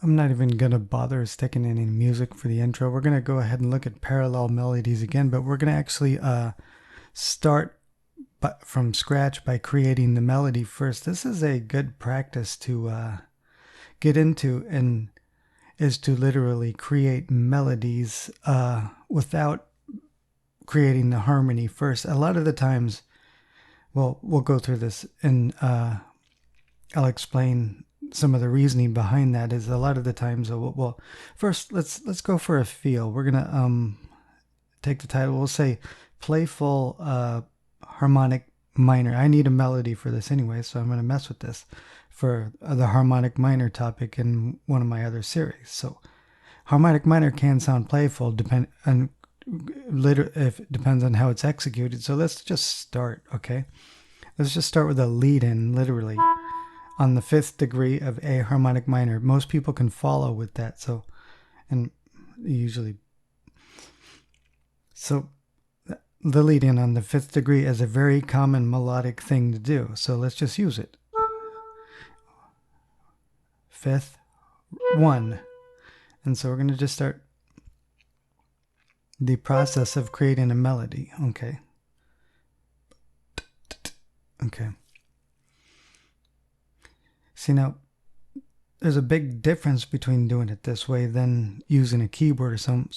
I'm not even going to bother sticking any music for the intro. We're going to go ahead and look at parallel melodies again, but we're going to actually start from scratch by creating the melody first. This is a good practice to get into, and is to literally create melodies without creating the harmony first. A lot of the times, well, we'll go through this and I'll explain some of the reasoning behind that. Is a lot of the times, well, first let's go for a feel. We're gonna take the title. We'll say playful harmonic minor. I need a melody for this anyway, so I'm gonna mess with this for the harmonic minor topic in one of my other series. So harmonic minor can sound playful, if it depends on how it's executed. So let's just start, okay? Let's just start with a lead in, literally on the 5th degree of A harmonic minor. Most people can follow with that. So, and usually, so the lead in on the 5th degree is a very common melodic thing to do. So let's just use it. 5th, 1. And so we're going to just start the process of creating a melody. Okay. Okay. See, now, there's a big difference between doing it this way than using a keyboard or something.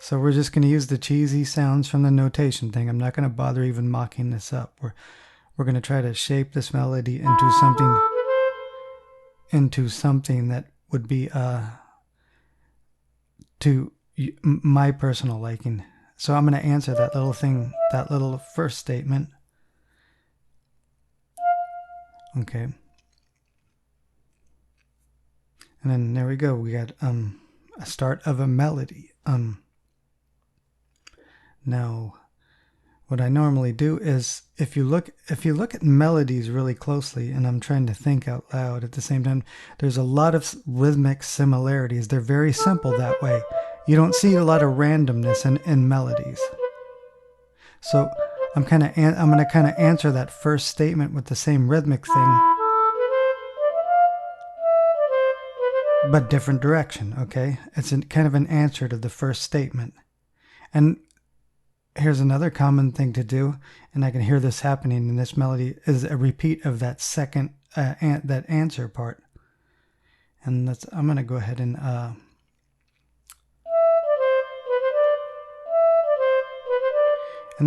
So we're just going to use the cheesy sounds from the notation thing. I'm not going to bother even mocking this up. We're going to try to shape this melody into something that would be to my personal liking. So I'm going to answer that little thing, that little first statement. Okay. And then there we go. We got a start of a melody. Now, what I normally do is if you look at melodies really closely, and I'm trying to think out loud at the same time, there's a lot of rhythmic similarities. They're very simple that way. You don't see a lot of randomness in melodies. So I'm going to kind of answer that first statement with the same rhythmic thing, but different direction, okay? It's kind of an answer to the first statement. And here's another common thing to do, and I can hear this happening in this melody, is a repeat of that second, that answer part. And I'm going to go ahead and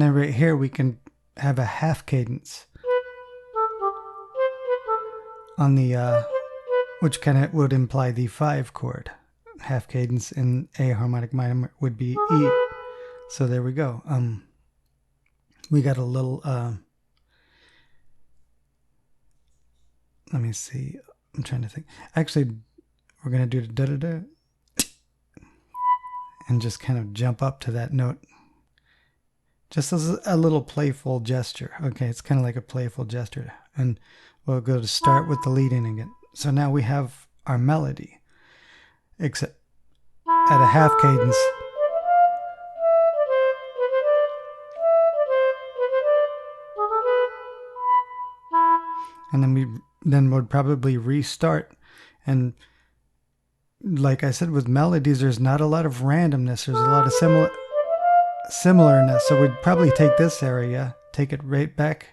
then right here we can have a half cadence on the, which kind of would imply the 5 chord. Half cadence in A harmonic minor would be E. So there we go. We got a little, let me see. I'm trying to think. Actually, we're going to do the da-da-da and just kind of jump up to that note. Just as a little playful gesture. Okay, it's kind of like a playful gesture. And we'll go to start with the lead in again. So now we have our melody, except at a half cadence. And then we'd probably restart. And like I said, with melodies, there's not a lot of randomness. There's a lot of similarness. So we'd probably take this area, take it right back,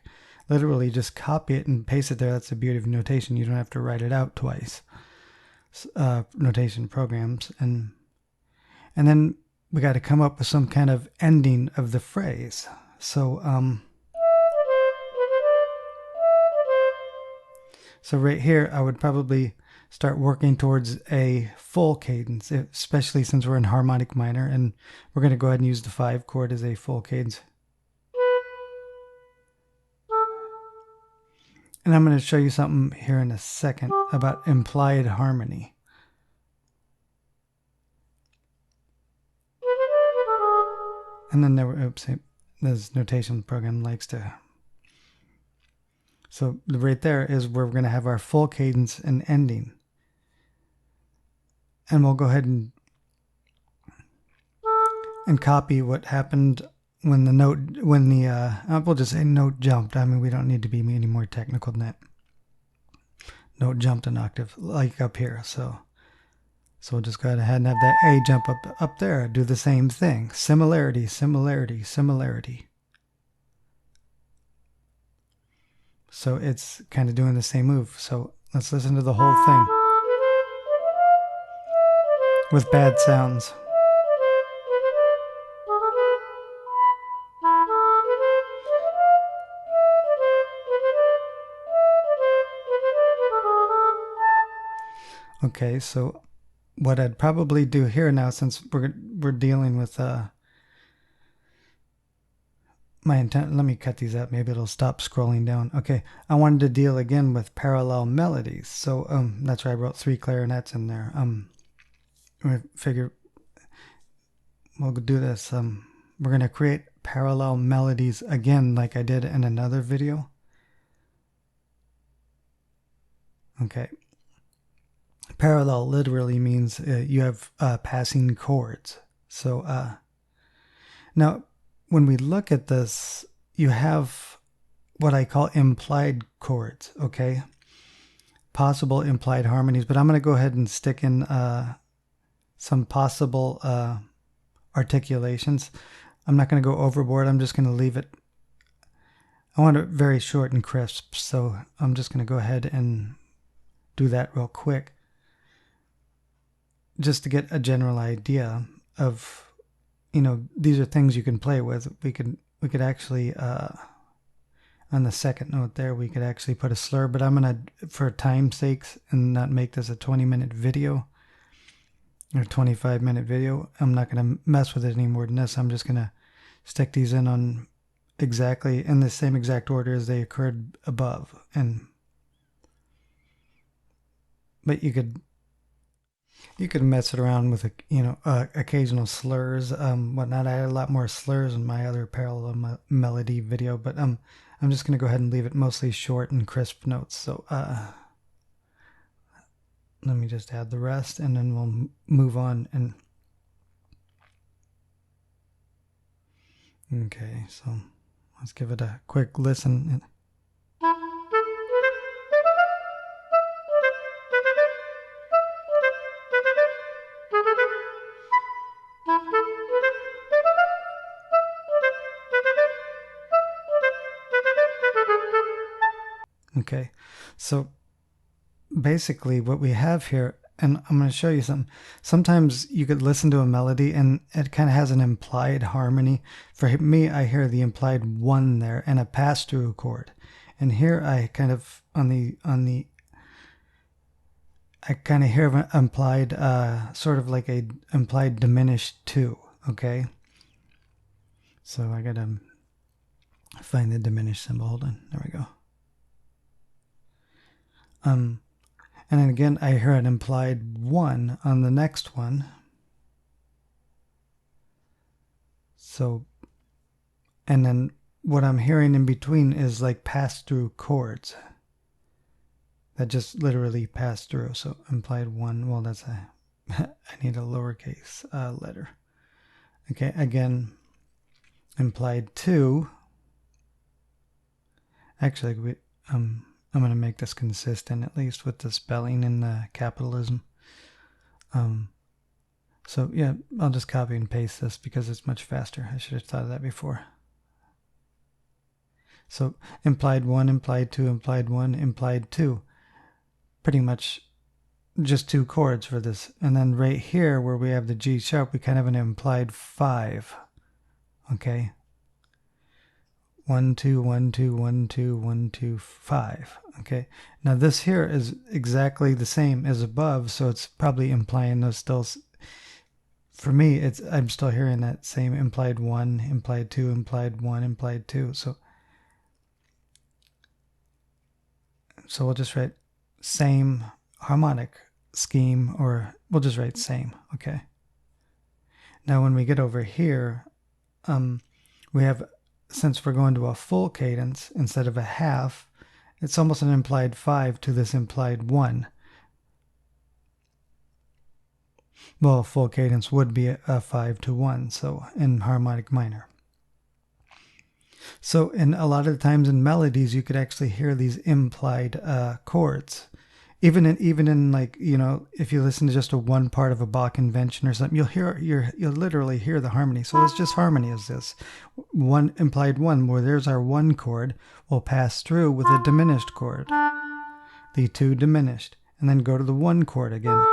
literally just copy it and paste it there. That's the beauty of notation. You don't have to write it out twice. Notation programs. And then we got to come up with some kind of ending of the phrase. So, so right here, I would probably start working towards a full cadence, especially since we're in harmonic minor, and we're going to go ahead and use the 5 chord as a full cadence. And I'm going to show you something here in a second about implied harmony. And then this notation program likes to. So right there is where we're going to have our full cadence and ending. And we'll go ahead and copy what happened when we'll just say note jumped. I mean, we don't need to be any more technical than that. note jumped an octave, like up here. So we'll just go ahead and have that A jump up there. Do the same thing. Similarity, similarity, similarity. So it's kind of doing the same move. So let's listen to the whole thing with bad sounds. Okay, so what I'd probably do here now, since we're dealing with my intent, let me cut these out. Maybe it'll stop scrolling down. Okay, I wanted to deal again with parallel melodies. So that's why I wrote 3 clarinets in there. I figure we'll do this. We're gonna create parallel melodies again, like I did in another video. Okay. Parallel literally means you have passing chords. So now when we look at this, you have what I call implied chords, okay? Possible implied harmonies, but I'm going to go ahead and stick in some possible articulations. I'm not going to go overboard. I'm just going to leave it. I want it very short and crisp, so I'm just going to go ahead and do that real quick, just to get a general idea of, you know, these are things you can play with. We could actually on the second note there, we could actually put a slur, but I'm gonna, for time's sakes, and not make this a 20-minute video or 25-minute video, I'm not gonna mess with it any more than this. I'm just gonna stick these in on exactly in the same exact order as they occurred above. But you could mess it around with, occasional slurs, whatnot. I had a lot more slurs in my other parallel melody video, but I'm just going to go ahead and leave it mostly short and crisp notes. So let me just add the rest, and then we'll move on. And okay, so let's give it a quick listen. Okay, so basically what we have here, and I'm going to show you something. Sometimes you could listen to a melody and it kind of has an implied harmony. For me, I hear the implied 1 there and a pass-through chord. And here I kind of, I kind of hear an implied, sort of like a implied diminished 2, okay? So I got to find the diminished symbol. Hold on, there we go. And then again, I hear an implied 1 on the next one. So, and then what I'm hearing in between is like pass-through chords that just literally pass through. So implied 1, well, that's I need a lowercase letter. Okay, again, implied 2. Actually, I'm going to make this consistent, at least with the spelling and the capitalism. So yeah, I'll just copy and paste this because it's much faster. I should have thought of that before. So implied 1, implied 2, implied 1, implied 2. Pretty much just 2 chords for this. And then right here where we have the G sharp, we kind of have an implied 5. Okay. 1, 2, 1, 2, 1, 2, 1, 2, 5. Okay. Now this here is exactly the same as above, so it's probably implying those still. For me, I'm still hearing that same implied 1, implied 2, implied 1, implied 2. So we'll just write same harmonic scheme, or we'll just write same. Okay. Now when we get over here, we have, since we're going to a full cadence instead of a half, it's almost an implied 5 to this implied 1. Well, a full cadence would be a 5 to 1, so in harmonic minor. So in a lot of the times in melodies, you could actually hear these implied chords. Even in like, if you listen to just a one part of a Bach invention or something, you'll literally hear the harmony. So let's just harmony as this one implied one, where there's our one chord, will pass through with a diminished chord, the two diminished, and then go to the one chord again.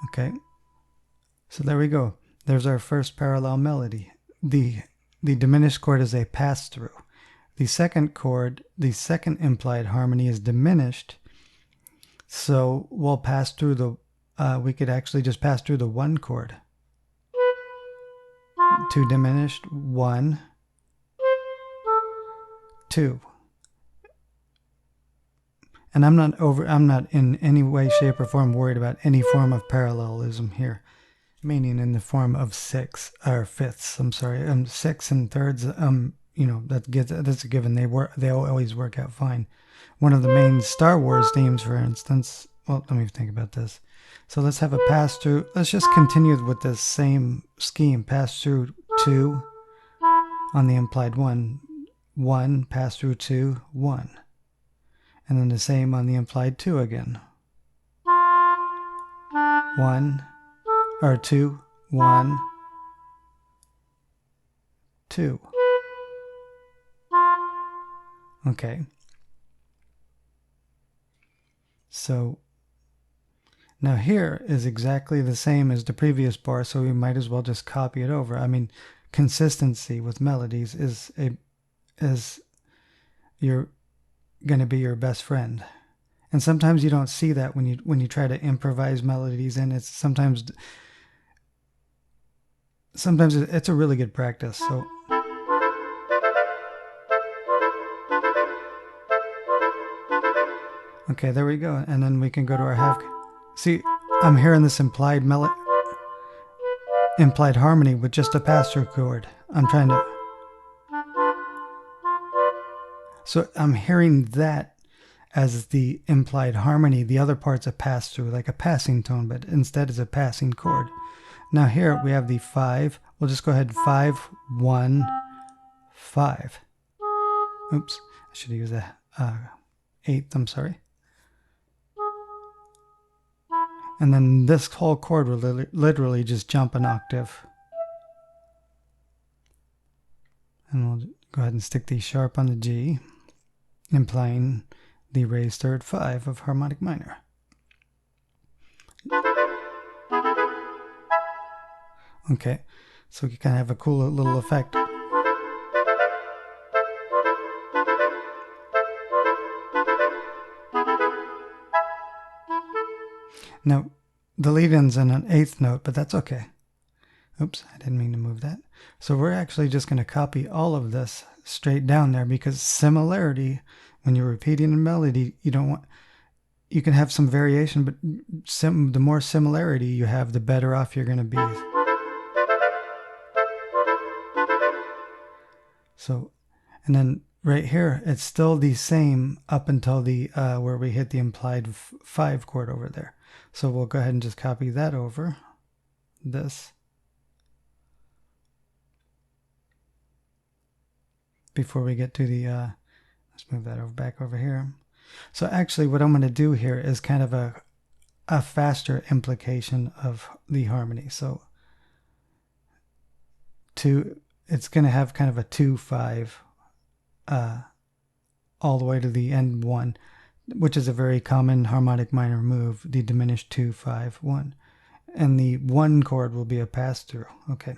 Okay, so there we go. There's our first parallel melody. The diminished chord is a pass through. The second chord, the second implied harmony, is diminished, so we'll pass through the, we could actually just pass through the one chord. Two diminished, one, two. And I'm not in any way, shape, or form worried about any form of parallelism here, meaning in the form of six or fifths. I'm sorry, six and thirds. That's a given. They always work out fine. One of the main Star Wars themes, for instance. Well, let me think about this. So let's have a pass through. Let's just continue with this same scheme. Pass through two on the implied one, one, pass through two, one. And then the same on the implied two again. One, or two, one, two. Okay. So now here is exactly the same as the previous bar, so we might as well just copy it over. I mean, consistency with melodies is you're going to be your best friend. And sometimes you don't see that when you try to improvise melodies, and it's sometimes it's a really good practice. So okay, there we go. And then we can go to our half. See, I'm hearing this implied harmony with just a pass-through chord. I'm trying to. So I'm hearing that as the implied harmony. The other part's a pass-through, like a passing tone, but instead it's a passing chord. Now here we have the 5. We'll just go ahead 5, 1, 5. Oops, I should have used a 8th, I'm sorry. And then this whole chord will literally just jump an octave. And we'll go ahead and stick the sharp on the G, implying the raised third 5 of harmonic minor. Okay, so you kind of have a cool little effect. Now, the lead-in's in an 8th note, but that's okay. Oops, I didn't mean to move that. So we're actually just going to copy all of this straight down there, because similarity, when you're repeating a melody, you can have some variation, but the more similarity you have, the better off you're going to be. So, and then right here, it's still the same up until the where we hit the implied 5 chord over there. So we'll go ahead and just copy that over this before we get to the, let's move that back over here. So actually what I'm going to do here is kind of a faster implication of the harmony. So it's going to have kind of a 2-5 all the way to the end 1, which is a very common harmonic minor move, the diminished 2-5-1. And the 1 chord will be a pass-through. Okay.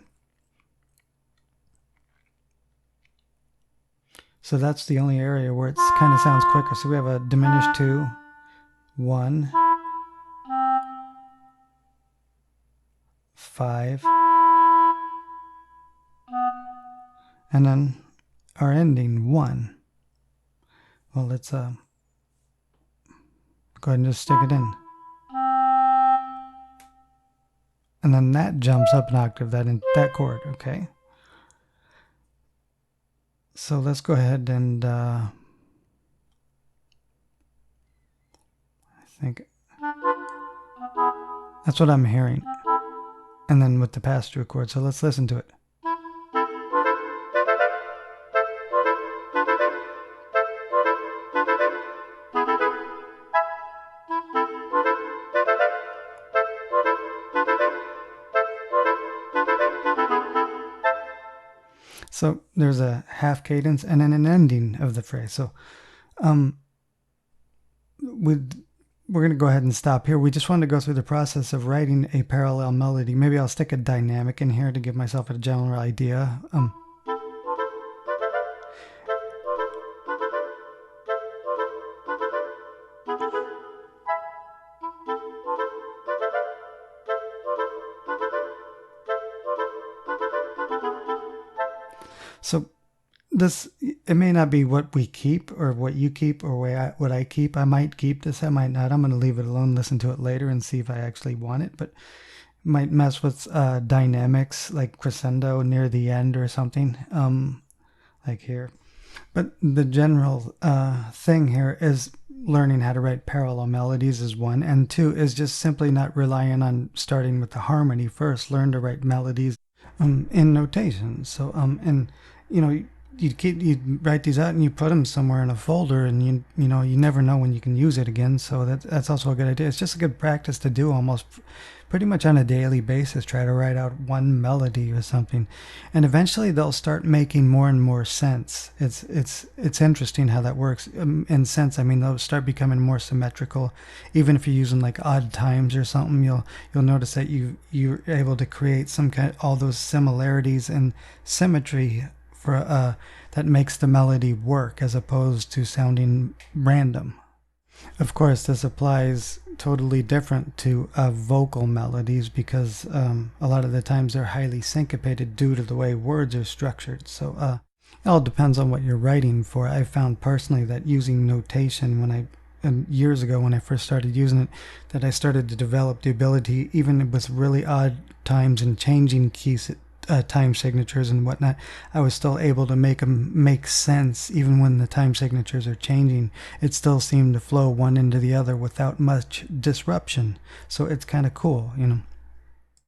So that's the only area where it kind of sounds quicker. So we have a diminished 2, 1, 5, and then our ending 1. Well, let's go ahead and just stick it in. And then that jumps up an octave, that chord, okay? So let's go ahead and I think that's what I'm hearing. And then with the pass-through chord, so let's listen to it. So there's a half cadence and then an ending of the phrase. So we're going to go ahead and stop here. We just wanted to go through the process of writing a parallel melody. Maybe I'll stick a dynamic in here to give myself a general idea. So this, it may not be what we keep or what you keep or what I keep. I might keep this, I might not. I'm going to leave it alone, listen to it later and see if I actually want it, but might mess with dynamics like crescendo near the end or something, like here. But the general thing here is learning how to write parallel melodies is one, and two is just simply not relying on starting with the harmony first. Learn to write melodies in notation. So and you know, you write these out and you put them somewhere in a folder, and you never know when you can use it again. So that's also a good idea. It's just a good practice to do almost pretty much on a daily basis. Try to write out one melody or something, and eventually they'll start making more and more sense. It's interesting how that works. In sense, I mean, they'll start becoming more symmetrical. Even if you're using like odd times or something, you'll notice that you're able to create some kind all those similarities and symmetry for that makes the melody work as opposed to sounding random. Of course, this applies totally different to vocal melodies because a lot of the times they're highly syncopated due to the way words are structured. So it all depends on what you're writing for. I found personally that using notation years ago when I first started using it, that I started to develop the ability, even with really odd times and changing keys, time signatures and whatnot, I was still able to make them make sense even when the time signatures are changing. It still seemed to flow one into the other without much disruption. So it's kind of cool,